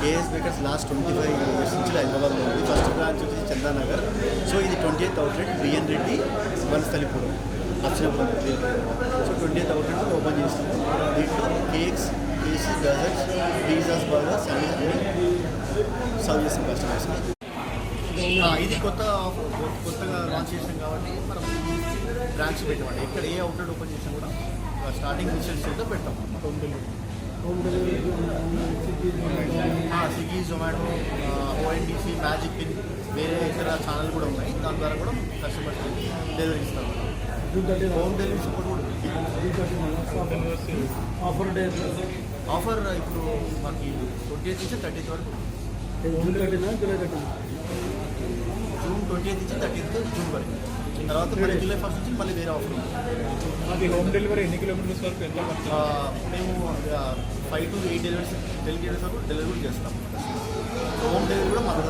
KS baker's last 25 years నుంచి హైదరాబాద్లో ఉంది. ఫస్ట్ బ్రాంచ్ వచ్చేసి చందానగర్. సో ఇది 20th outlet B N Reddy Vanasthalipuram నచ్చినప్పుడు. సో 20th అవుట్లెట్ ఓపెన్ చేస్తాము. దీంట్లో కేక్స్, కేసీ, డెజర్ట్స్, పిజ్జాస్, బర్గర్స్ అన్ని సర్వ్ చేస్తాం కస్టమర్స్కి. ఇది కొత్తగా లాంచ్ చేసాం కాబట్టి మనం బ్రాంచ్ పెట్టామండి. ఎక్కడ ఏ అవుట్లెట్ ఓపెన్ చేసినా కూడా స్టార్టింగ్ ఇన్స్టెన్స్తో పెడతాం. Swiggy, Zomato, ONDC, magic pin, వేరే ఇతర ఛానల్ కూడా ఉన్నాయి. దాని ద్వారా కూడా కస్టమర్స్కి డెలివరీ ఇస్తాం. హోమ్ డెలివరీ సపోర్ట్ కూడా ఆఫర్ ఇప్పుడు మాకు 28th నుంచి 30th వరకు. జూన్ 20th నుంచి 30th జూన్ వరకు. తర్వాత మళ్ళీ జూలై 1st నుంచి మళ్ళీ వేరే ఆఫర్ ఉంది. అది హోమ్ డెలివరీ ఎన్ని కిలోమీటర్స్ వరకు ఎంత? మేము 5 to 8 డెలివరీస్ వరకు డెలివరీ చేస్తాం. హోమ్ డెలివరీ కూడా మాకు